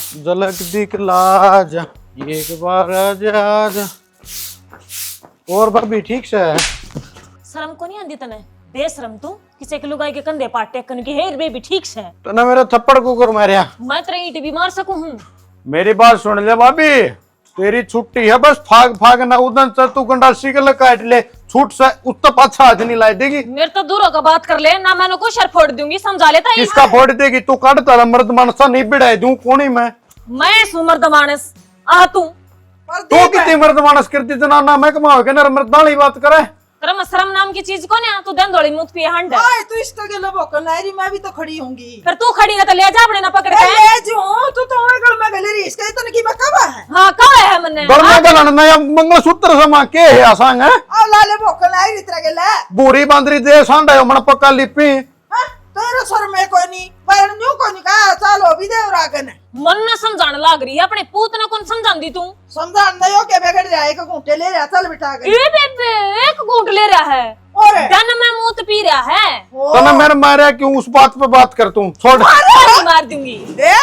झलक दिखला जा एक बार आजा। और भाभी ठीक से है? शर्म को नहीं आंदी तने? बेशरम तू किसी के लुगाई के कंधे पाट टेकन की हेर बेबी ठीक से तो ना मेरा थप्पड़ कुकर मारिया। मैं तेरे ईंट भी मार सकूं हूं। मेरी बात सुन ले भाभी, तेरी छुट्टी है, बस फाग फाग ना उदन से तू गंडासी के काट ले, छूट से उत्तर पाछा हाथ नहीं लाई देगी। मेरे तो दूरों का बात कर ले ना, मैंने को शर फोड़ दूंगी, समझा लेता है। किसका फोड़ देगी? तू काट तारा मर्द मानसा नहीं बिड़ाई दूं कौन ही मैं सुमर्द मानस आ तू तो कितनी मर्द मानस करती जनाना मैं कमाओ के नर मर्द वाली बात करे। करम शर्म नाम की चीज को ना तू दन दौड़ी मुंह पे हंड हां तू इसका के लब को नारी मैं भी तो खड़ी होंगी। फिर तू खड़ी ना तो ले जा अपने ना पकड़ के ले जो तू तो गल में गले री इसका इतने की बकवा है। हां कब है मन्ने घर में गलन ना मंगलसूत्र समा के है आसांग है आ लाले भोकल नारी तरह के ले बूरी बांदरी दे सांडा मन पक्का लिपी। हां तेरा सर में कोई नहीं पर न्यू कोई नहीं का चलो भी दे रागन मन न समझाने लाग रही है अपने पूत न कौन समझांदी तू? समझान नहीं हो के बिगड़ जाए एक घूंटे ले रहा चल बिठा के ए बेबे एक घूंट ले रहा है और दन में मूत पी रहा है। तो ना मेरे मारे क्यों उस बात पे बात कर तू छोड़ मार दूंगी दे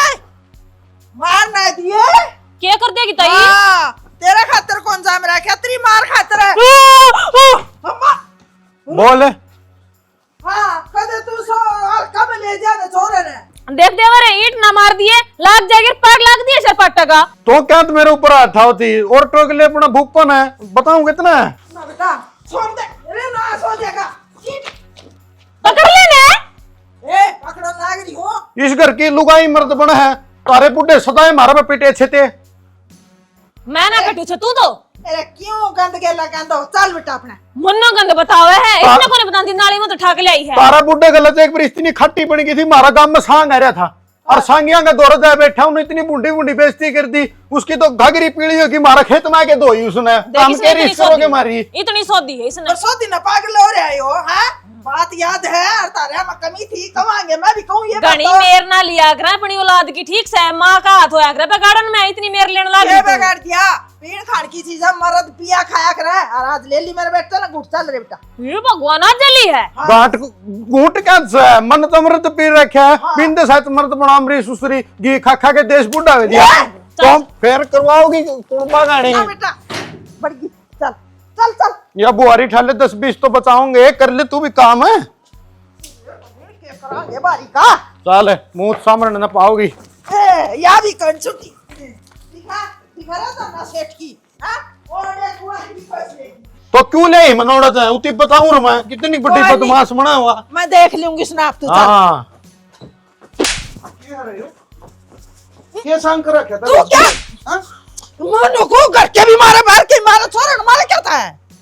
मार ना दिए क्या कर देगी ताई? हां तेरा खातिर कौन जाम रहा क्या तेरी मार खातिर है अम्मा बोल। हां कदे तू सो कब ले जा छोरे ने देख देवर ईंट ना मार दिए लाग जाएगी पाग लाग दिए सर पट्टा का तो क्या तो मेरे ऊपर हाथ होती और टोक ले अपना भूखपन है बताऊं कितना है ना बेटा छोड़ दे अरे ना सो जाएगा पकड़ लेने ए पकड़ो लाग रही हो इस घर की लुगाई मर्द बना है तारे बुड्ढे सदाए मारा पे पीटे अच्छे थे। मैं ना कटू छे तू तो अरे क्यों गंद के लगांदो चल बेटा अपने मुन्नो गंद बतावे है इतना कोने बतांदी नाली में तो ठाक ले आई है। तारा बुड्ढे गलत एक बार इतनी खट्टी बन गई थी मारा गांव में सांग आ रहा था और सांगिया का दौर जाए बैठा उन्हें इतनी बुंडी बुंडी बेइज्जती कर दी उसकी तो घाघरी पीली होगी मारा खेत में आके धोई उसने हम के रिश्ते होके मारी इतनी सौदी है इसने परसों दिन पागल हो रहे हो हैं बात याद है और तारे में कमी थी कमांगे मैं भी कहूं ये गणी मेर ना लिया कर अपनी औलाद की ठीक से मां का हाथ होया कर गार्डन में इतनी मेर लेने लगी ये बिगाड़ दिया पीण खान की चीज मर्द पिया खाया करे और आज ले ली मेरे बेटा ना गुट चल रे बेटा ये भगवान आज जली है गांठ घूट क्या मन तो मर्द पी रखा है बिंदे साथ मर्द बनामरी सुसरी घी खा खा के देश बुढ़ा हो दिया तो फिर करवाओगी कुर्बा गाड़ी बेटा बढ़ गई चल चल चल या बुआरी ठाले 10-20 तो बचाओगे कर ले तू भी काम है क्या करांगे बारी का चल मुंह सामने न पाओगी ए या भी कर छुट्टी दिखा दिखा रहा था ना सेठ की हां और ये बुआरी भी पैसे तो क्यों ले मनोरथ है उती बताऊं ना मैं कितनी बड़ी बदमाश बना हुआ मैं देख लूंगी स्नैप तू चल हां क्या रहे हो क्या सांग कर रखा था तू क्या हां मनो को घर के भी मारे बाहर के मारे छोरा मारे क्या था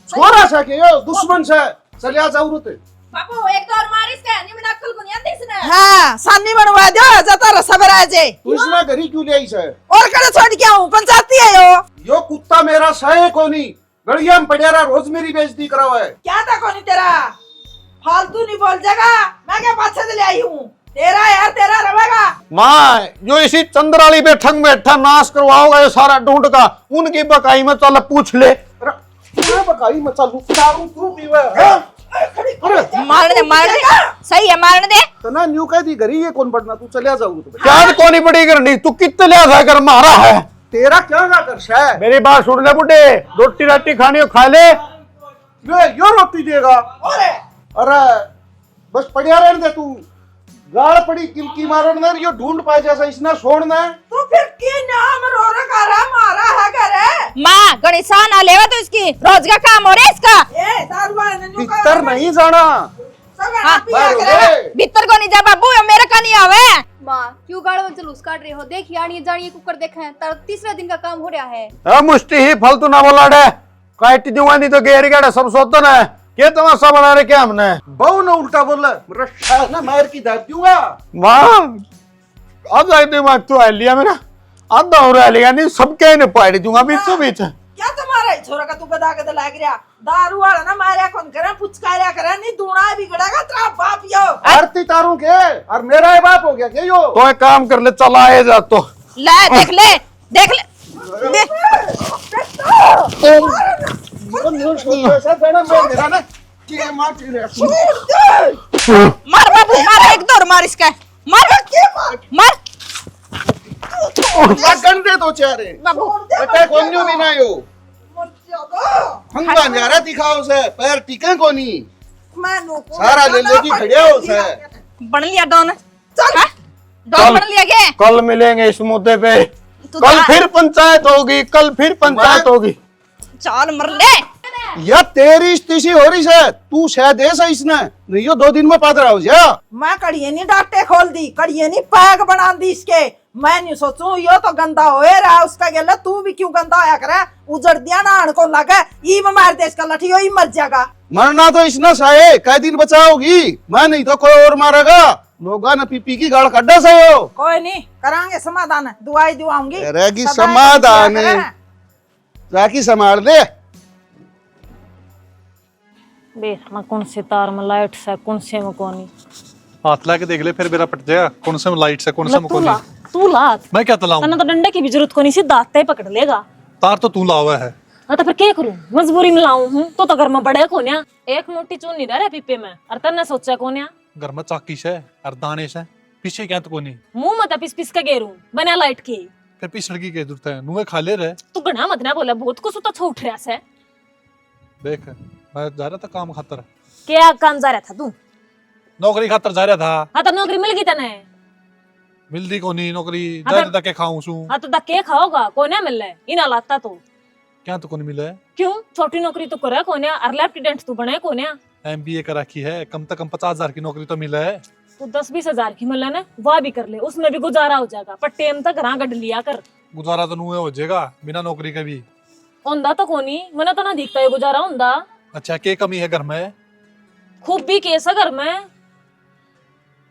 छोरा सा के यो दुश्मन से चलिया जरूरत है बापू एक तो और मारिस के नहीं में अक्ल को नहीं आती इसने हां सानी बनवा दे जता रसबर आ जाए तू इसना घरी क्यों ले आई से और करे छोड़ के आऊं पंचायती है यो कुत्ता मेरा सहे कोनी गड़िया में पड़िया रोज मेरी बेइज्जती करावा है क्या था कोनी तेरा फालतू नहीं बोल जाएगा मैं क्या पाछे से ले आई हूं तेरा यार तेरा रहेगा मां जो इसी चंद्राली बैठक में बैठा नाश करवाओगा ये सारा ढूंढ का उनकी बकाई में चल पूछ ले मैं बकाई में चलूं चारों तू पीवे मारने दे सही है मारने दे तो ना न्यू कह दी घरी ये कौन पड़ना तू चलिया जाऊ तो क्या कोनी पड़ी करनी तू कितने ले जा कर मारा है तेरा क्या का कर है मेरी बात सुन ले बुड्ढे रोटी राटी खानी हो खा ले यो रोटी देगा अरे बस पड़िया रहने दे तू गाड़ पड़ी किलकी मारना यो ढूंढ पाए जैसा इसने छोड़ना है तू फिर के नाम रो रहा मारा है करे माँ गणेशा ना लेवा तो इसकी रोज का काम हो रहा है इसका ए दारुआ ने नु का भीतर नहीं जाना सब हाँ, पिया करे भीतर को नहीं जा बाबू ये मेरा का नहीं आवे माँ क्यों गाड़ो में जुलूस काट रहे हो? देखिए आनी जानिए कुकर देखा है तर तीसरा दिन का काम हो रहा है। मुष्टि ही फालतू ना बोला डे काट दूंगा नहीं तो गेर गाड़ा सब सोतन है क्या तमाशा बना रहे क्या हमने बहु ना उल्टा बोला मेरा शाह ना मार की दाद दूंगा मां आज आई दिमाग तो आ लिया मेरा आधा हो रहा लिया नहीं सबके ने पाड़ दूंगा बीचों बीच क्या तुम्हारा है छोरा का तू गदा गदा लाग रहा दारू वाला ना मारिया कौन करे पुचकारिया करे नहीं दूना बिगड़ेगा तेरा बाप यो आरती तारू के और मेरा ही बाप हो गया क्या यो तो एक काम कर ले चला आए जा तो ले देख ले मार बाबू मार एक दौर मार इसका मार मार लगन दे दो चेहरे बाबू बेटे कोन्यो भी ना यो मर जाओ हंगा न्यारा दिखाओ से पैर टिके कोनी मैं नो सारा ले लेगी खड़े हो से बन लिया डॉन चल हाँ? डॉन बन लिया के कल मिलेंगे इस मुद्दे पे कल फिर पंचायत होगी कल फिर पंचायत होगी चाल मर ले या तेरी स्थिति हो रही है तू शायद ऐसा इसने नहीं यो 2 दिन में पादरा हो जा मैं कड़िए नहीं डाटे खोल दी कड़िए नहीं पैक बना दी इसके मैं नहीं सोचूं यो तो गंदा होए रहा उसका गेला तू भी क्यों गंदा होया करे उजड़ दिया ना को लगा ई में मार दे इसका लठी ही मर जाएगा मरना तो इसने साये कै दिन बचाओगी मैं नहीं तो कोई और मारेगा लोगा न पीपी की गाड़ कड्डा से हो कोई नहीं करांगे समाधान दुआई दुआऊंगी रहेगी सदाएं समाधान किया करे। जाकी संभाल ले बे मैं कौन से तार में लाइट से कौन से में कोनी हाथ ला के देख ले फिर मेरा पट जाएगा कौन से में लाइट से कौन से में तू कौन ला तू ला मैं क्या तलाऊं तने तो डंडे की भी जरूरत कोनी सी दांत पकड़ लेगा तार तो तू लावा है हाँ तो फिर क्या करूं मजबूरी में लाऊं हूं तो घर में बड़े कोन्या एक मोटी चून नहीं रहा पीपे में और तन्ने सोचा कोन्या घर में चाकी से और दाने से पीछे क्या तो कोनी मुंह मत पिस पिस के गेरू बना लाइट की फिर पीछे लड़की के जरूरत है नुए खा ले रहे तू गणा मत ना बोला बहुत कुछ तो छूट रहा से देख मैं जा रहा था काम खातर क्या काम जा रहा था तू नौकरी खातर जा रहा था हाँ तो नौकरी मिल गई तने मिलती कोनी नौकरी हाँ जा तो- रहा के खाऊं सू हाँ तो के खाओगा कोन्या मिल रहा है इना लाता तो क्या तो कोनी मिला है क्यों छोटी नौकरी तो करे कोन्या और लेफ्टिनेंट तू बने कोन्या MBA करा की है कम से कम 50,000 की नौकरी तो मिला है तू 10-20 हजार की मिला ना वह भी कर ले उसमें भी गुजारा हो जाएगा पर टेम तक घर गड लिया कर गुजारा तो नुए हो जाएगा बिना नौकरी के भी ओंदा तो कोनी मना तो ना दिखता है गुजारा ओंदा अच्छा क्या कमी है घर में खूब भी केस है घर में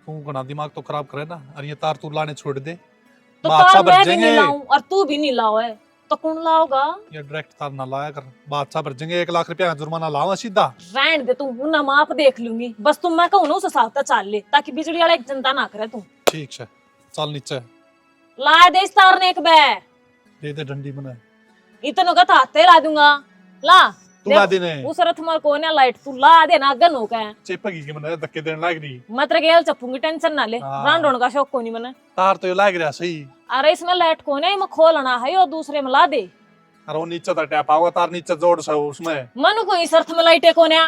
तू घना दिमाग तो खराब करे ना और ये तार तू लाने छोड़ दे तो बादशाह तार बन मैं भी जाएंगे। नहीं लाऊं और तू भी नहीं लाओ है तो कौन लाओगा ये डायरेक्ट तार ना लाया कर बादशाह भर जाएंगे 1 लाख रुपया का जुर्माना लावा सीधा रहन दे तू ना माप देख लूंगी बस तुम मैं कहूं ना उस हिसाब से चाल ले ताकि बिजली वाला एक जनता ना करे तू ठीक है चल नीचे ला दे इस तार ने एक बे दे दे डंडी बना इतनों का हाथे ला दूंगा ला तू ला देने उस रथ मार कोने लाइट तू ला दे ना गन हो के चेपगी के मने धक्के देने लाग रही मैं तेरे गेल चपूंगी टेंशन ना ले हाँ। राउंड होने का शौक कोनी मने तार तो ये लाग रहा सही अरे इसमें लाइट कोने में खोलना है और दूसरे में ला दे और वो नीचे तो टैप आओगे तार नीचे जोड़ से उसमें मनु को इस अर्थ में लाइटे कोने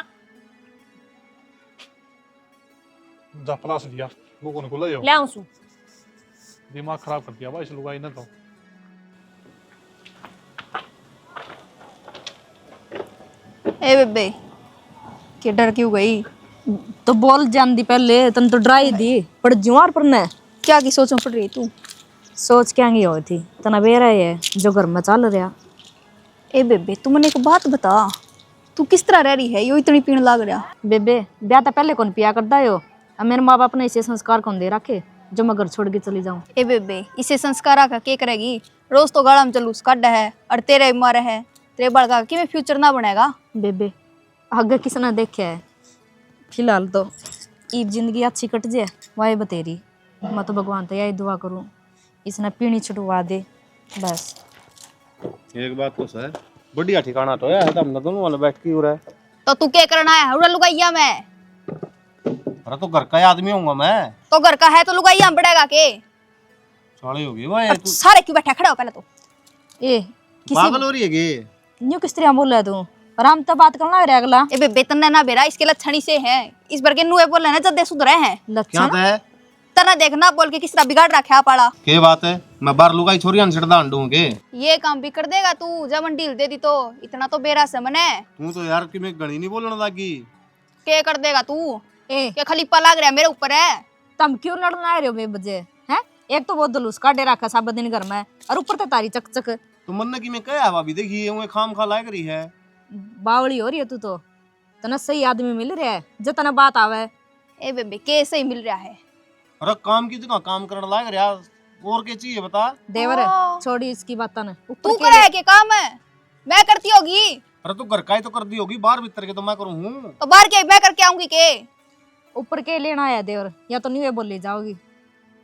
जपला से दिया वो कौन खुला यो ले आऊं सु दिमाग खराब कर दिया भाई इस लुगाई ने तो ए बेबे के डर क्यों गई तो बोल जान दी पहले तन तो ड्राई दी पर जुआर पर न क्या की सोचों पड़ रही तू सोच क्या ही हो थी तना बेरा है जो घर में चल रहा ए बेबे तू मने एक बात बता तू किस तरह रह रही है यो इतनी पीण लाग रहा बेबे ब्याह तो पहले कौन पिया करता हो अब मेरे माँ बाप ने ऐसे संस्कार कौन दे रखे जो मैं घर छोड़ के चली जाऊं ए बेबे इसे संस्कार का के करेगी रोज तो गाड़ा में चलूस काढ़ है और तेरे मारे है तेरे बड़का कि में फ्यूचर ना बनेगा बेबे आगे किसने देखे है फिलहाल तो ईब जिंदगी अच्छी कट जाए वाह बतेरी मैं तो भगवान तो यही दुआ करूं इसने पीनी छुटवा दे बस एक बात तो सर बढ़िया ठिकाना तो है हम दोनों वाले बैठ के हो रहा है तो तू क्या करना है उड़ा लुगाइया मैं अरे तो घर का ही आदमी हूँ मैं तो घर का है तो लुगाइया में पड़ेगा के साले हो गई भाई तू सारे क्यों बैठा खड़ा हो पहले तो ए पागल किसी हो रही है गे न्यू किस तरह बोल रहा है तू और हम तो बात करना है रे अगला ए बेबे तन्ने ना बेरा इसके लक्षण से है इस बार के नुए बोल रहे हैं जद्दे सुधरे हैं क्या लक्षण है तना देखना बोल के किस तरह बिगाड़ रखा पाड़ा के बात है मैं बार लुगाई छोरियां छड़दा अंडूंगे ये काम भी कर देगा तू जब डील दे दी तो इतना तो बेरा से मने तू तो यार कि मैं गणी नहीं बोलने लगी के कर देगा तू ए के खलीपा लाग रहा है मेरे ऊपर है तुम क्यों लड़ना आ रहे हो बेबजे हैं एक तो वो दलूस काटे रखा सब दिन घर में और ऊपर ते तारी चक चक तो मन की मैं कह भाभी देखिए वो खाम खा लाग रही है बावली हो रही है तू तो तना सही आदमी मिल रहा है जो तना बात आवे ए बेबे के सही मिल रहा है अरे काम की जगह काम करने लाग रहा और क्या चाहिए बता देवर हाँ। छोड़ी इसकी बात ना तू करे है के काम है मैं करती होगी अरे तू घर का ही तो कर दी होगी बाहर भीतर के तो मैं करूँ हूँ तो बाहर के मैं करके आऊंगी के ऊपर के लेना आया देवर या तो नहीं बोली जाओगी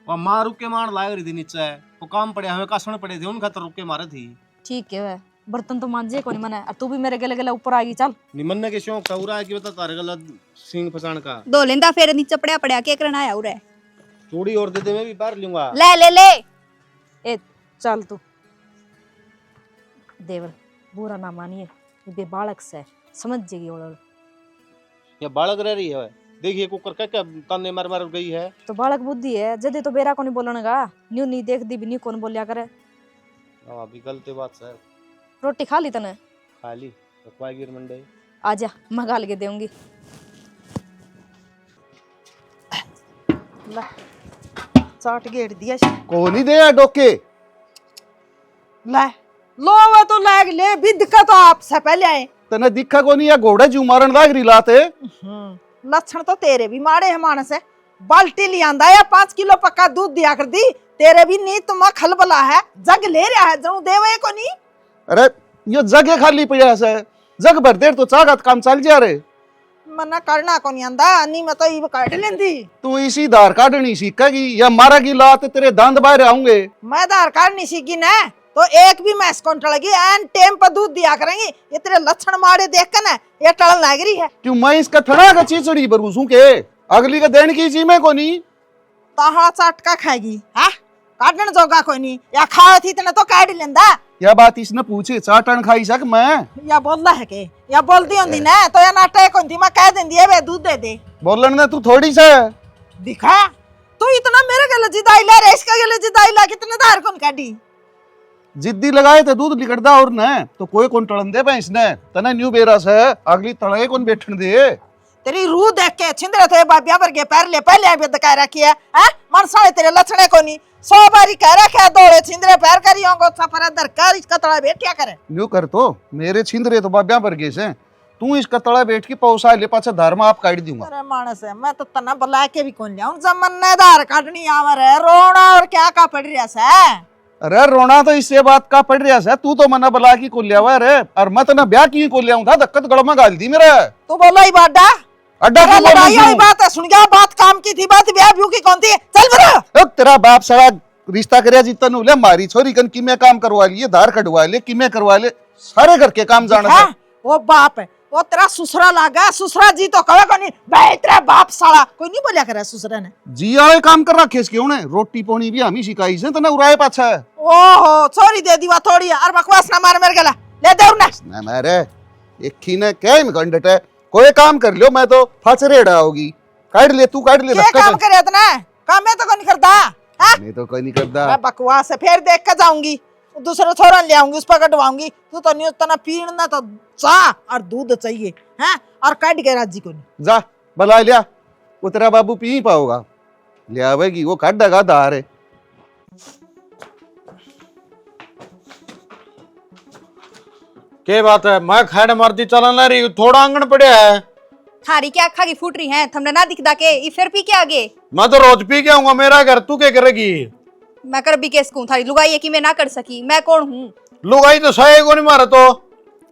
वह माँ रुक के मार लाग रही थी नीचे वो काम पड़े हमें कासण पड़े थे उन खातर रुक के मारे थी ठीक है वह बर्तन तो मांझे को नहीं मना और तू भी मेरे गले गले ऊपर आ गई चल निमन्ने के शौक था उरा है कि बता तारे गलत सिंग फसान का दो लेंदा फेर नीचे पड़या पड़या के करना आया उरे चूड़ी और दे दे मैं भी पार लूंगा ले ले ले ए चल तू देवर बुरा ना मानिए, ये बालक से समझ जाएगी वो। ये बालक रह रही है, देखिए कुकर क्या क्या ताने मार मार गई है। तो बालक बुद्धि है, जदे तो बेरा को नहीं बोलने का, न्यू नहीं देख दी भी न्यू कौन बोलिया करे। अभी गलती बात सर। रोटी खा ली तने? खाली रखवाई गिर मंडे। आजा मंगाल के देऊंगी। ला चाट गेट दिया को नहीं दे डोके। ले लो वो तो लाग ले विद का तो आपसे पहले आए। तने दिखा को नहीं, या घोड़े जू मारन लाग रही लाते। लक्षण तो तेरे भी मारे है मानस है। बाल्टी ले आंदा या 5 किलो पक्का दूध दिया कर दी, तेरे भी नीत में खलबला है, जग ले रहा है जऊ देवे को नहीं। अरे ये जगह खाली प्रयास है, जग भर देर तो चागत काम चल जा रे। मना करना को नहीं आंदा, नी मैं तो ये काट लेंदी। तू इसी धार काटनी सीखेगी या मारेगी लात तेरे दांत बाहर आऊंगे। मैं धार काट नहीं सीखी ना तो एक भी मैस कौन टलगी, एन टाइम पर दूध दिया करेंगी। ये तेरे लक्षण मारे देख कर ना ये टलन लग रही है। क्यों मैं इसका थड़ा का चीचड़ी बरूसू के अगली का देन की जी में को नहीं। ताहा चाटका खाएगी है, काटन जोगा कोई नहीं, या खाए थी तने तो काट लेंदा। या बात इसने पूछे चाटन खाई सक मैं, या बोलदा है के या बोलती होंदी ना तो या नाटक होंदी, मैं कह देंदी है बे दूध दे दे। बोलन ने तू थोड़ी सा दिखा तू इतना मेरे गले जिदाई ला रे, इसका गले जिदाई ला कितने धार कौन काटी। जिद्दी लगाए थे दूध लिकड़दा और न तो कोई कौन टलन दे भैंस ने तना न्यू बेरस है, अगली तड़े कौन बैठन दे। तेरी रूह देख के छिंदरे थे बाबिया पर के पैर ले पहले भी दका रखी है मन साले तेरे लक्षणे को नहीं। 100 बारी कह रखा दौड़े छिंदरे पैर करियो को सफर दर कर इसका तड़ा बैठिया करे। न्यू कर तो मेरे छिंदरे तो बाबिया पर गे से, तू इसका तड़ा बैठ के पौसा ले पाछा धर्म आप काट दूंगा। अरे मानस है, मैं तो तना बुला के भी कौन जाऊं, जमन ने धार काटनी आवर है, रोना और क्या का पड़ रहा है। अरे रोना तो इससे बात का पड़ रहा है, तू तो मना बला की को लिया हुआ रे, और मैं तना ब्याह की को लिया था, धक्कत गड़ में गाल दी मेरा। तू बोलो ही बाडा अड्डा तेरा लड़ाई वाली बात है, सुन गया बात काम की थी, बात ब्याह ब्यू की कौन थी। चल बरा तेरा बाप सारा रिश्ता करे जितना नुले मारी छोरी कन किमे काम करवा लिए, धार कटवा ले, किमे करवा ले, सारे घर के काम जाने से। वो बाप है, वो तेरा ससुरा लागा, ससुरा जी तो कहे को नहीं भाई, तेरा बाप साला कोई नहीं बोलिया करे ससुरा ने। जी आए काम कर रखे इसके उन्हें, रोटी पानी भी हम ही सिखाई से, तना उराए पाछा है। ओहो छोरी दे दीवा थोड़ी और बकवास ना मार मेरे गला ले दे उन्हें। ना मारे एक ही ने क्या गंडट है, कोई काम कर लियो, मैं तो फचरेड़ा होगी। काट ले तू, काट ले। क्या काम करे इतना काम में तो कोई नहीं करता है, मैं तो कोई नहीं करता। मैं बकवास है, फिर देख कर जाऊंगी दूसरे छोरा ले आऊंगी, उस पर कटवाऊंगी। तू तो नहीं उतना पीना तो चाह और दूध चाहिए हैं, और काट के राजी को नहीं। जा बुला लिया, वो तेरा बाबू पी पाओगा, ले आवेगी वो काट देगा धार है। क्या बात है, मैं खाड़ मारती चलन ला रही, थोड़ा आंगन पड़े है। थारी क्या आखा की फूट रही है, थमने ना दिखदा के ई फिर पी के आगे। मैं तो रोज पी के आऊंगा, मेरा घर तू क्या करेगी। मैं कर भी केस कहूं, थारी लुगाई है कि मैं ना कर सकी, मैं कौन हूँ। लुगाई तो सही को नहीं मारा तो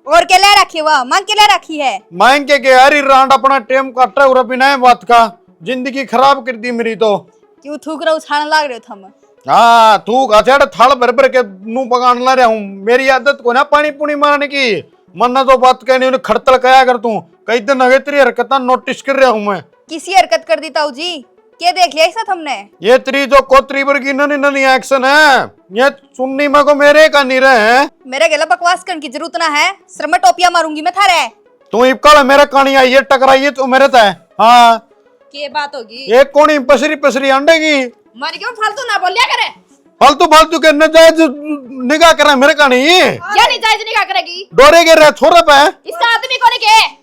और के ले रखी वह मांग के ले रखी है। मांग के यारी रांड अपना टेम काटा उरा बिना है बात का, जिंदगी खराब कर दी मेरी तो। क्यों थूक रहा उछाड़न लाग रहे हो थम। हाँ तू गाछड़ थाल भर भर के नू पकान ला रहा हूँ, मेरी आदत को ना पानी पुनी मारने की। मन्ना तो बात कहनी उन्हें खड़तल कया कर तू, कई दिन अगे तेरी हरकत नोटिस कर रहा हूँ मैं। किसी हरकत कर दी ताऊ जी, क्या देख लिया ऐसा हमने। ये तेरी जो कोतरी पर की ननी ननी एक्शन है, ये सुननी में को मेरे का नहीं रहे हैं। मेरे गला बकवास करने की जरूरत ना है, सिर में टोपियां मारूंगी मैं थारे। तू इपकाल मेरे कहानी आई है टकराइए तो मेरे तय। हाँ के बात होगी, ये कौन पसरी पसरी अंडेगी। मारी क्यों फालतू ना बोलिया करे, फालतू फालतू के नजायज निगाह करे मेरे कहानी। या नहीं जायज निकाह करेगी, डोरे के रह छोरे पे इसका आदमी कोने के।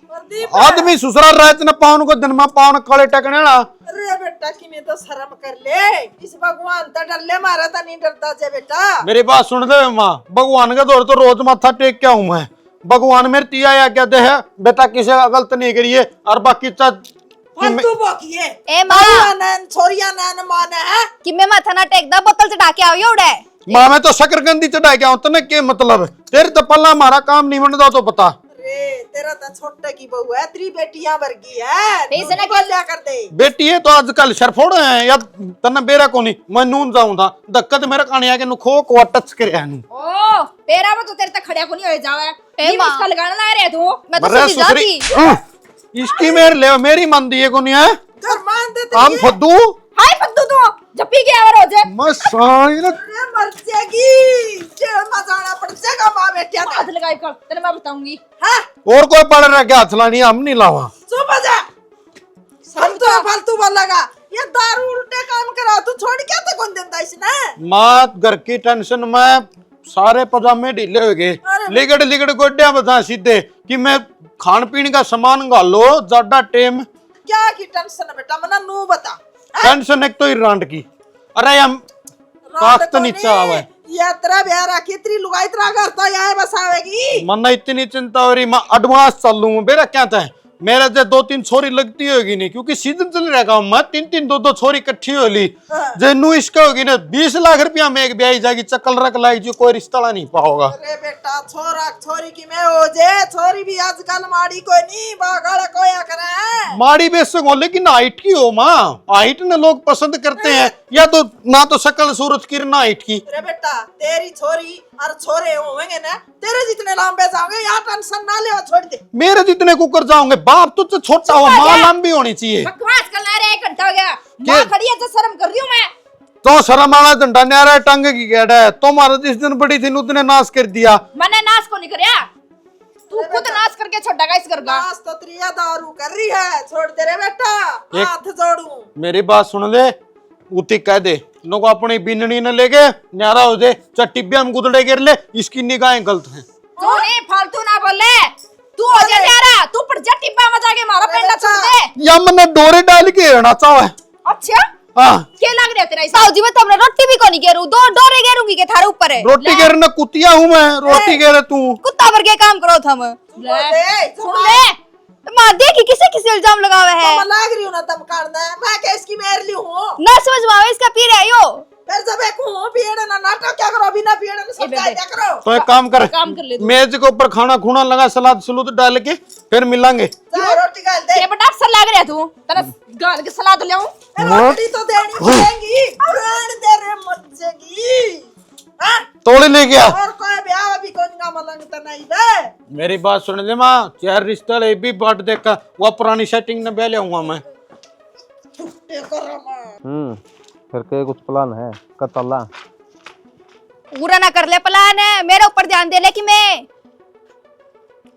आदमी ससुराल रहते न पावन को दिन में पावन काले टकने ना। अरे बेटा कि मैं तो शर्म कर ले, इस भगवान तो डर ले, मारा था नहीं डरता जे बेटा। मेरी बात सुन दे माँ, भगवान का दौर तो रोज माथा टेक क्या हूँ मैं। भगवान मेरे तिया या कहते हैं बेटा किसी का गलत नहीं करिए, और बाकी फालतू बोकिए ए माँ नैन छोरिया नैन मान है कि मैं माथा ना टेक दा, बोतल चढ़ा के आओ उड़े। माँ मैं तो शकरकंदी चढ़ा के आऊँ, तने के मतलब तेरे तो पल्ला हमारा काम नहीं बनता तो पता। अरे तेरा तो छोटे की बहू है, तेरी बेटियां वर्गी है, इसने क्या कर दे। बेटी है तो आजकल शरफोड़ है या तने बेरा को नहीं, मैं नून जाऊँ था धक्कत मेरा कहानी आके नुखो को टच करे नु। ओ तेरा वो तो तेरे तक खड़िया को नहीं हो जावे, ये इसका लगाना ला रहे तू। मैं तो अरे समझ जाती इसकी मेरे ले मेरी मन दिए को नहीं है, घर मान दे हम फद्दू। हाय फद्दू तू जब पी के आवर हो जाए मैं सारी ना अरे मर जाएगी, जेल में जाना पड़ जाएगा माँ बेटिया का। हाथ लगाई कर तेरे मैं बताऊंगी। हाँ और कोई पड़ रहा क्या हथला नहीं, हम नहीं लावा। चुप हो जा, फालतू बोलेगा। ये दारू उल्टे काम करा, तू छोड़ क्या तो कौन देता इसने? माँ घर की टेंशन में सारे पजामे ढीले हो गए, लिगड़ लिगड़ गोड्या बता सीधे कि मैं खान पीने का सामान गालो ज्यादा टेम। क्या की टेंशन है बेटा, मना नू बता। टेंशन एक तो ही रांड की, अरे हम कास्त नीचे आवे यात्रा ब्याह की इतनी लुगाई इतना करता यहाँ बस आवेगी। मन इतनी चिंता हो रही, मैं एडवांस चल लूँ बेरा क्या था। मेरे से 2-3 छोरी लगती होगी नहीं, क्योंकि सीजन चल रहेगा। मैं 3-3 2-2 छोरी इकट्ठी होली जेनू इसका होगी ना 20 लाख रुपया में एक ब्याह जाएगी, चक्कर रख लाई जो कोई रिश्ता नहीं पाओगा। अरे बेटा छोरा छोरी की मैं हो जे, छोरी भी आजकल माड़ी कोई नहीं बागड़ कोया करे। माड़ी बेशक हो लेकिन हाइट की हो माँ, हाइट ने लोग पसंद करते हैं, या तो ना तो शकल सूरत की ना हाइट की। अरे बेटा तेरी छोरी और छोरे होंगे ना, तेरे जितने लंबे जाओगे यहाँ टेंशन ना ले, छोड़ दे। मेरे जितने कुकर जाओगे, बाप तो छोटा हो, माँ लंबी होनी चाहिए। बकवास करना रे, 1 घंटा हो गया मां खड़ी है तो शर्म कर रही हूं मैं। तो शर्म आना झंडा न्यारा टंग की गेड़ है, तुम्हारा जिस दिन बड़ी थी उतने नाश कर दिया। मैंने नाश को नहीं करया, तू खुद नाश करके छोड़ा का इस घर का। नाश तो त्रिया दारू कर रही है, छोड़ दे रे बेटा, हाथ जोड़ू। मेरी बात सुन ले, उती कह दे नो को अपनी बिननी न लेके न्यारा हो जाए, चट्टिब्या में गुदड़े गिर ले, इसकी निगाहें गलत हैं। तू नहीं फालतू ना बोले, तू हो जा यारा, तू पड़ जा टिब्बा में जाके मारा पेंडा छोड़ दे। या मैंने डोरे डाल के रहना चाहे। अच्छा हाँ क्या लग रहा है तेरा? साहू जी मैं तुमने रोटी भी को नहीं घेरू, 2 डोरे घेरूंगी के थारे ऊपर है। रोटी घेरने कुतिया हूँ मैं, रोटी घेरे तू। कुत्ता भर के काम करो थम। सुन ले मां, देखी किसे किसे इल्जाम लगावे है। तो लाग रही हूं ना दम काटना, मैं क्या इसकी मेर ली हूं? ना समझ में इसका पी रहे हो। फिर जब एक हूं पीड़ ना नाटक क्या करो, बिना पीड़ ना सब क्या करो। तो एक काम कर ले मेज के ऊपर खाना खुना लगा, सलाद सलूद डाल के फिर मिलेंगे। जा रोटी गाल दे। तेरे बड़ा अफसर लग रहा तू, तेरा गाल के सलाद ले आऊं। रोटी तो देनी पड़ेगी, प्राण दे रे मजेगी। हां तोड़े ले गया। और कोई ब्याह भी कोई ना मलंग तो नहीं बे। मेरी बात सुन ले माँ, 4 रिश्ता ले भी बाट देखा, वो पुरानी सेटिंग में बह लिया मैं। फिर के कुछ प्लान है कतला? पूरा ना कर ले प्लान है, मेरे ऊपर ध्यान दे ले कि मैं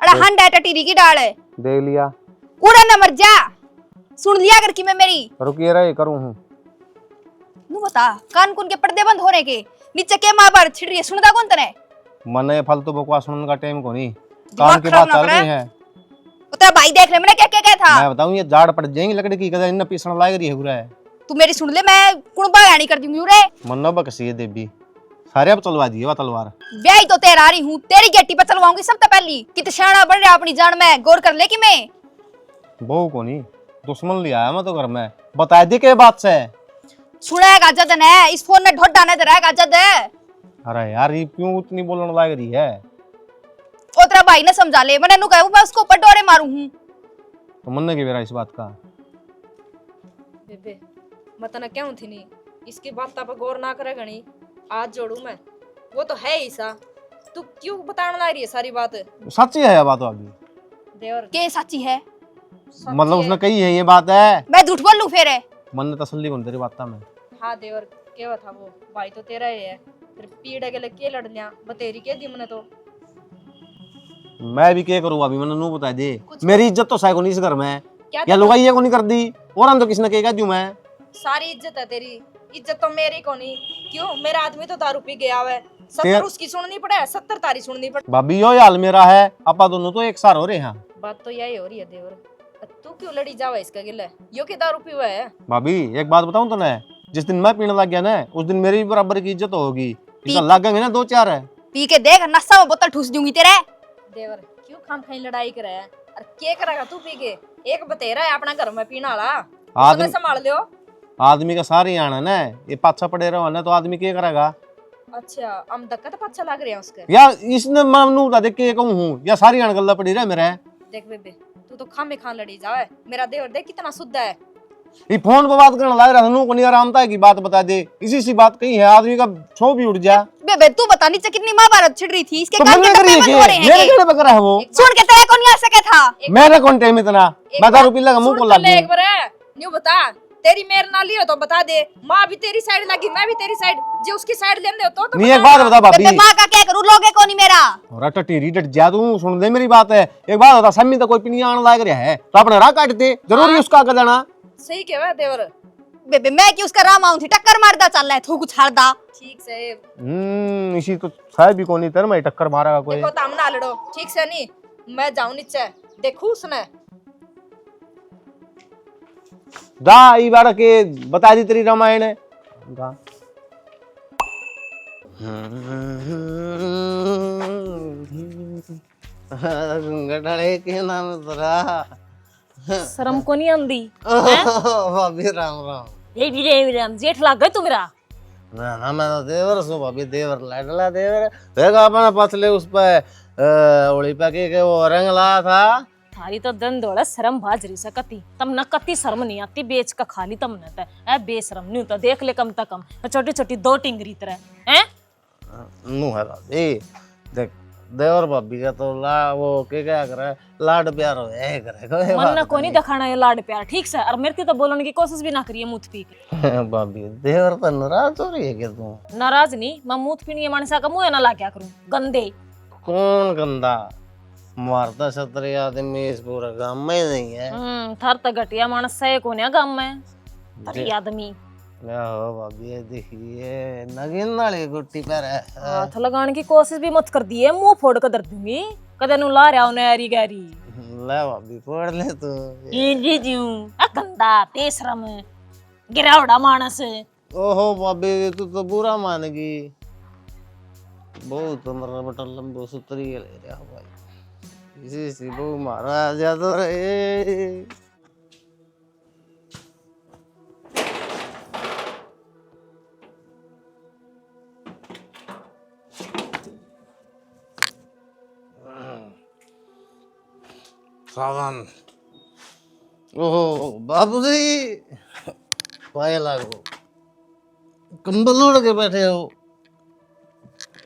अड़ा हंडा टटीरी की डाल है। देख लिया, उड़ा ना मर जा, सुन लिया कर कि मैं मेरी रुकिए रहे करूं हूं। नू बता कान कुन के पर्दे बंद होने के नीचे के महाभारत छिड़ रही है, सुनदा कौन तने? मने फालतू बकवास सुनने का टाइम को नहीं, दिमाग काम की खराब बात ना चल करे। रही है। तेरा भाई देख ले मैंने क्या क्या कहा था। मैं बताऊं ये जाड़ पड़ जाएंगी लकड़ी की, कदा इन पीसण लाग रही है पूरा है। तू मेरी सुन ले, मैं कुणबा गाड़ी कर दूंगी रे। मन्नो बकसी है देवी, सारे अब चलवा दिए वो तलवार। ब्याह तो तेरा रही हूँ, तेरी गेटी पर चलवाऊंगी सबसे पहली। कित शाना बढ़ रहा अपनी जान में, गौर कर ले कि मैं बहू को नहीं दुश्मन लिया है मैं तो घर में, बता दी के बात से। सुनेगा जदन है, इस फोन में ढोट डाने रहेगा जद है। अरे यार ये क्यों इतनी बोलने लग रही है? ओ तेरा भाई ने समझा ले, मैंने नु कहूं मैं उसको ऊपर डोरे मारू हूं। तो मन की बेरा इस बात का बेबे मत ना क्यों थी नहीं, इसकी बात पर गौर ना करे गणी, आज जोड़ू मैं। वो तो है ही सा, तू क्यों बताने ला रही है सारी बात? सच्ची है ये बात अभी? देवर के सच्ची है? मतलब उसने कही है ये बात है? मैं झूठ बोल लूं फिर? मन ने तसल्ली कौन तेरी बात में? हाँ देवर केवा था वो भाई तो तेरा ही है, फिर पीड़े के लिए के लड़निया बतेरी के दी मने तो। मैं भी क्या करूँ अभी, मैंने नू बता दे। मेरी इज्जत तो साइको नहीं इस घर में, क्या या लोग ये को नहीं कर दी, और हम तो किसने कहेगा जो मैं सारी इज्जत है तेरी, इज्जत तो मेरी को नहीं। क्यों मेरा आदमी तो दारू पी गया है, 70 उसकी सुननी पड़े, 70 तारी सुननी पड़े। भाभी यो हाल मेरा है, अपा दोनों तो एक सार हो रहे हैं। बात तो यही हो रही है देवर, तू क्यों लड़ी जावा इसका गिले, यो के दारू पीवा है। भाभी एक बात बताऊं तो ना, जिस दिन मैं पीने लग गया ना उस दिन मेरी भी बराबर की इज्जत होगी। इसका लगेंगे ना 2-4 है। पी के देख नशा में बोतल ठूस दूंगी तेरे। देवर क्यों खाम खाई लड़ाई करे है, और क्या करेगा तू पी के? एक बतेरा है अपना घर में पीने वाला, आदमी संभाल लियो। आदमी का सारी आना ना, ये पाछा पड़े रहो ना तो आदमी क्या करेगा? अच्छा हम धक्का तो अच्छा लग रहा है उसके। या इसने मनु देख के कहूं हूं या सारी आन गल्ला पड़ी रहे मेरे। देख बेबे तू तो खामे खान लड़ी जावे, मेरा देवर देख कितना शुद्ध है। ये फोन पे बात करने लग रहा था, को नहीं आरामता की बात बता दे, इसी सी बात कही है, आदमी का छो भी उठ जा। बेबे तू बता नीचे कितनी महाभारत छिड़ रही थी, इसके तो कान के मैंने डब्बे करी बंद है हो रहे हैं मेरे के? केड़े बकरा है वो? सुन के तेरे को नहीं आ सके था। मेरा कौन टाइम इतना, मैं दारू पी लगा मुंह को सुन लग तो ले एक बार न्यू बता, तेरी मेरे नाल लियो तो बता दे, माँ भी तेरी साइड लगी, मैं भी तेरी साइड, जे उसकी साइड लेने हो तो नहीं एक बात बता भाभी, माँ का क्या करूँ, लोगे को नहीं मेरा। और टटीरी डट जा तू, सुन दे मेरी बात है। एक बात बता, सम्मी तो कोई पिनिया आने लाग रहा है तो अपने राह काट दे, जरूरी उसका कर देना। सही कहवा देवर बेबे, मैं कि उसका राम आऊं थी, टक्कर मारदा चल रहा है, थू कुछ हारदा। ठीक से इसी तो साहब भी कोनी तेरे में टक्कर मारेगा कोई। देखो ताम ना लड़ो, ठीक से नहीं, मैं जाऊं नीचे देखू उसने। जा ई बार के बता दी तेरी रामायण है। जा गठड़े के नाम तरा शर्म को नहीं आंदी भाभी राम राम। ये भी राम जेठ लाग गए तू मेरा। ना मैं तो देवर सो भाभी, देवर लाडला देवर। देखा अपना पतले उस पे ओली पे के वो रंग लाया था। थारी तो दन दौड़ा शर्म भाजरी से कती तम न कती शर्म नहीं आती, बेच का खाली तम न ते ए बेशरम नहीं होता, देख ले कम तक कम छोटी छोटी दो टिंगरी तरह हैं। नु है भाभी, देख देवर भाभी का तो वो क्या करे, लाड प्यार हो है करे मन न कोनी दिखाना ये लाड प्यार, ठीक से। और मेरे की तो बोलने की कोशिश भी ना करिए मुंह पी के। भाभी देवर तो नाराज हो रही है क्या तू? नाराज नहीं, मैं मुंह पीनी मानसा का मुंह ना ला क्या करूं, गंदे। कौन गंदा? मारता छतरी आदमी इस पूरा गांव में नहीं है। थार तो घटिया मानस से कोन्या गांव में तरी आदमी। क्या हो भाभी, ये देखिए नगिन वाली गुट्टी पर है। हाथ लगाने की कोशिश भी मत कर दिए, मुंह फोड़ कर दर दूंगी कदे नु ला रहा नैरी गैरी। ले भाभी फोड़ ले तू। जी जूं आ गंदा बेशरम गिरावड़ा मानस। ओहो भाभी तू तो बुरा मान गई, बहुत तुम्हारा बटा लंबो सुतरी ले रहा भाई, इसी से बहु मारा जा तो रे। सावन ओहो बाबूजी पाए लागो, कंबल ओढ़ के बैठे हो।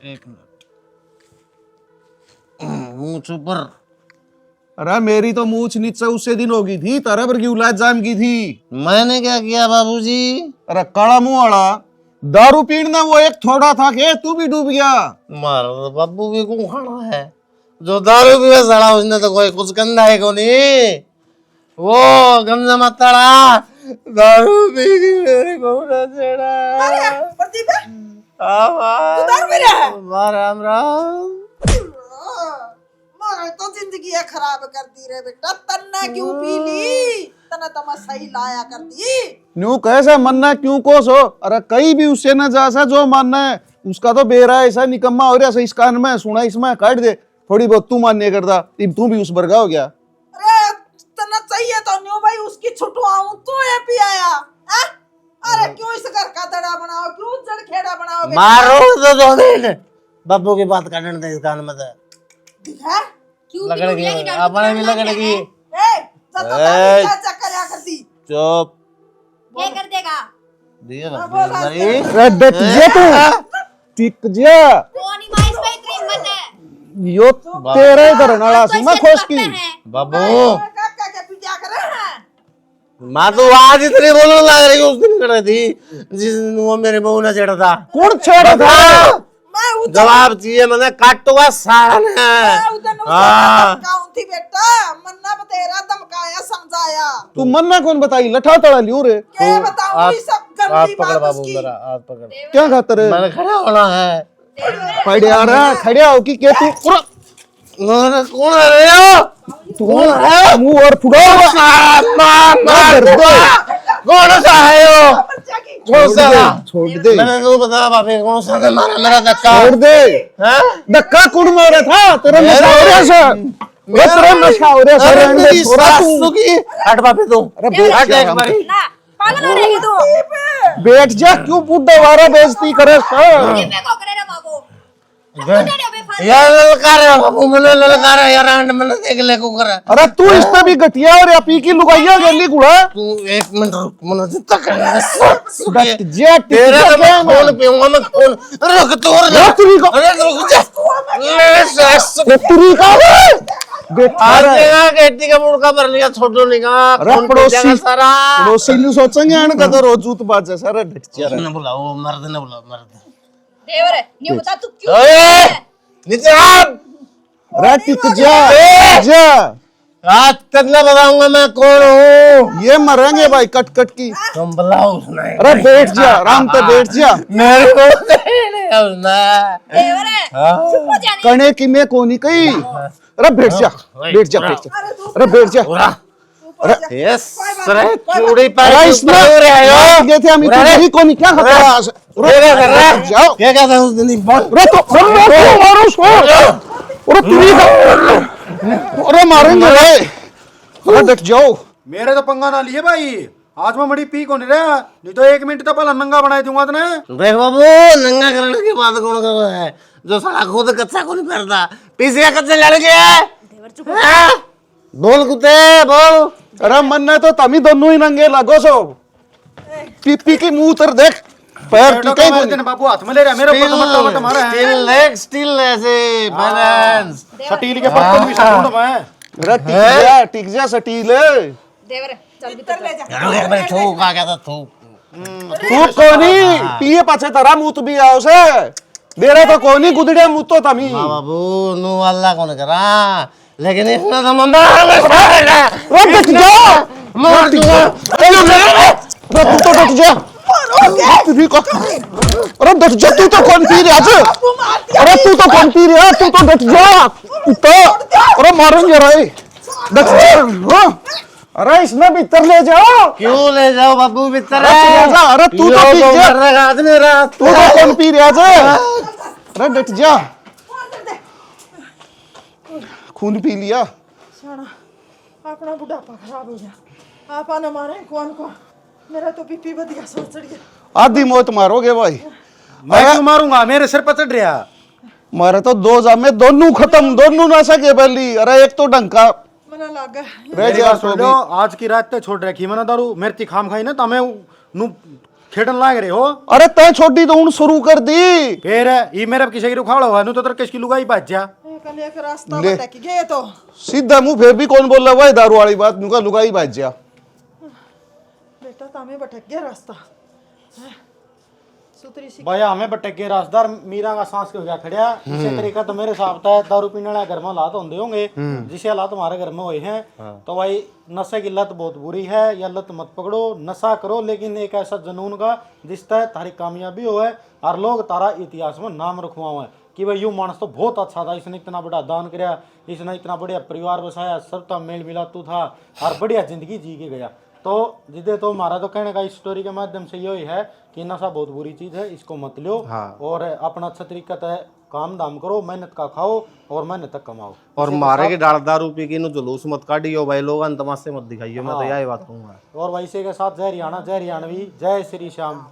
एक मिनट, मूछ ऊपर। अरे मेरी तो मूछ नीचे उससे दिन होगी थी, तारा पर की औलाद जाम की थी। मैंने क्या किया बाबूजी? अरे काला मुंह वाला, दारू पीना वो एक थोड़ा था के तू भी डूब गया। मारो तो बाबू भी को खाना है, जो दारू पीवे सड़ा उसने तो कोई कुछ गंदा है को नहीं, वो गंदा मत तड़ा, दारू पी के मेरे को ना चढ़ा। अरे प्रदीप तू दारू पी रहा है? राम राम। मारे तो जिंदगी खराब कर दी रे बेटा, तन्ना क्यों पी ली, तना तमा सही लाया कर दी। न्यू कैसा मनना क्यों कोस हो? अरे कहीं भी उससे न जा सा, जो मानना है उसका तो बेरा ऐसा निकम्मा हो रहा, इस कान में सुना इसमें काट दे, थोड़ी बहुत तू मान्य करता, तू भी उस बरगा हो गया। अरे तना चाहिए तो न्यू भाई उसकी छुटवाऊं, तू ये पी आया। अरे क्यों इस घर का दड़ा बनाओ, क्यों जड़खेड़ा बनाओ? मारो तो दो मिनट, बाबू की बात करने दे इस कान में दे। लगड़गी अपने भी लगड़गी। चुप, क्या कर देगा? दिया अरे बैठ जा तू, टिक जा। कौन ही माइस पे इतनी हिम्मत है? यो तेरे घर नाला सी मैं खोस की। बाबू काका के पिटा करे हैं। माँ तो आज इतनी बोलने लग रही, उस दिन कर थी जिस दिन वो मेरे बहू ने छेड़ा था। कौन छेड़ा था? जवाब चाहिए, मैंने काटुआ साड़न है। थी बेटा, मन्ना तेरा धमकाया समझाया। तू मन्ना कौन बताई, लठा तड़ा लियो रे। क्या बताऊं ये सब गंदी बात उसकी। हाथ पकड़, क्या खातर है? मैंने खड़ा होना है। खड़े रहा, खड़े हो कि क्या तू पूरा कौन है रे हो? कौन है? मुंह और फुड़ा कौन सा है वो? कौन सा? छोड़ दे, मैंने तो बता भाभी कौन सा ने मारा मेरा धक्का? छोड़ दे। हैं? धक्का कौन मारा था? तेरा नशा हो रहा है, तेरा नशा हो रहा है। मेरी सासू की हट भाभी तू, हट एक बारी। ना पागल हो रही तू, बैठ जा, क्यों बुड्ढा वारा बेइज्जती करे सर? ये को करे रे बाबू। यार ललकार है बाबू, मैंने ललकार है यार, अंड मैंने देख ले को करे। अरे तू इस पे भी घटिया और या पी की लुगाइया गली गुड़ा। तू एक मिनट रुक, मैंने जितना कर बैठ जा, तेरा मैं फोन पीऊंगा, मैं फोन रुक तू, रुक तू, अरे रुक जा, ले सास तुरी का बेटा आज रे। जगह खेती का मुड़का भर लिया छोटो निका अरे कौन पड़ोसी पूछेगा सारा पड़ोसी ने सोचेंगे आने का तो रोज जूत बाज है सारा ढक जा ने बुलाओ मर्द ने बुलाओ मर्द देवर न्यू बता तू क्यों ओए नीचे आ अरे टिक जा आज तक ना बताऊंगा मैं कौन हूँ ये मरेंगे भाई कट कट की तुम बुलाओ उसने अरे बैठ जा आराम से बैठ जा मेरे को नहीं उसने देवर चुप हो जाने कने की मैं कोनी कही अरे बैठ जा बैठ जा बैठ जा अरे बैठ जा अरे यस सरे चूड़ी पर अरे इसमें ये थे हम इतनी कोनी क्या खतरा जाओ क्या कहता है उस दिन बहुत अरे तो मारो उसको अरे तुरी अरे मारेंगे रे अरे डट जाओ मेरे तो पंगा ना लिए भाई आज मैं बड़ी पी को नहीं रहा नहीं तो 1 मिनट तो पहले नंगा बना दूंगा तने देख बाबू नंगा करने की बात कौन कर रहा है जो साला खुद कच्चा को नहीं करता पीछे का कच्चा लड़के है बोल कुत्ते बोल अरे मन ने तो तमी दोनों ही नंगे लगो सो पीपी की मुंह उतर देख पैर टिके ही नहीं बाबू हाथ में ले रहा मेरे ऊपर तो मत मत मारा है स्टिल लेग स्टिल ऐसे बैलेंस सटील के पत्तों भी सकूं मैं अरे टिक जा सटील देवर चल भीतर ले जा मैं थूक आ गया था थूक तू कोनी पिए पाछे तरा मुत भी आओ से मेरा तो कोनी गुदड़े मुत तो तमी हाँ बाबू नु अल्लाह कौन करा लेकिन इसने तो मम्मा मार डट जा दूंगा अरे तू तो डट जा तेरी को अरे डट जा तू तो कौन पी रहा है अरे तू तो कौन पी रहा है तू तो डट जा तू तो अरे मारेंगे रे डट जा अरे इसमें भीतर ले जाओ क्यों ले जाओ बाबू भीतर अरे तू तो पी जा आदमी रहा तू तो कौन पी रहा है अरे डट जा खून पी लिया अपना बुढ़ापा खराब हो गया आपा न मारे कौन को मेरा तो बीपी बढ़िया सोच चढ़ गया आधी मौत मारोगे भाई मैं क्यों मारूंगा मेरे सिर पर चढ़ रहा मारे तो 2 जामे दोनों खत्म दोनों ना सके पहली अरे एक तो ढंका मना लग गया रह जा सो लो आज की रात ते छोड़ रखी मैंने दारू मेरी खाम खाई ना तमे नु खेडन लाग रहे हो अरे तय छोटी तो हूं शुरू कर दी फिर ये मेरे किसी की रुखाड़ हुआ नु तो तेरे किसकी लुगाई बाज जा कल एक रास्ता ले। भटक गए तो सीधा मुंह फिर भी कौन बोल रहा भाई दारू वाली बात नुका लुगाई बाज जा बेटा तामे भटक गया रास्ता सुतरी सी भैया हमें बटक के राजदार मीरा का सांस के हो गया खड़िया इसी तरीका तो मेरे साहब है दारू पीने वाले घर में हालात होंगे होंगे जिसे हालात हमारे घर में हुए हैं तो भाई नशे की लत बहुत बुरी है या लत मत पकड़ो नशा करो लेकिन एक ऐसा जुनून का जिस तय तारी कामयाबी हो है और लोग तारा इतिहास में नाम रखवाओ है कि भाई यूं मानस तो बहुत अच्छा था इसने इतना बड़ा दान कराया इसने इतना बढ़िया परिवार बसाया सबका मेल मिलातू था और बढ़िया जिंदगी जी के गया तो जिदे तो हमारा तो कहने का इस स्टोरी के माध्यम से यही है कि नशा बहुत बुरी चीज है इसको मत लो और अपना अच्छा तरीका है काम दाम करो मेहनत का खाओ और मेहनत तक कमाओ और मारे के डाल दारू पी के नु जुलूस मत काटियो भाई लोग तमाशे मत दिखाइयो मैं तो यही बात कहूंगा और वैसे के साथ जय हरियाणा जय हरियाणवी जय श्री श्याम।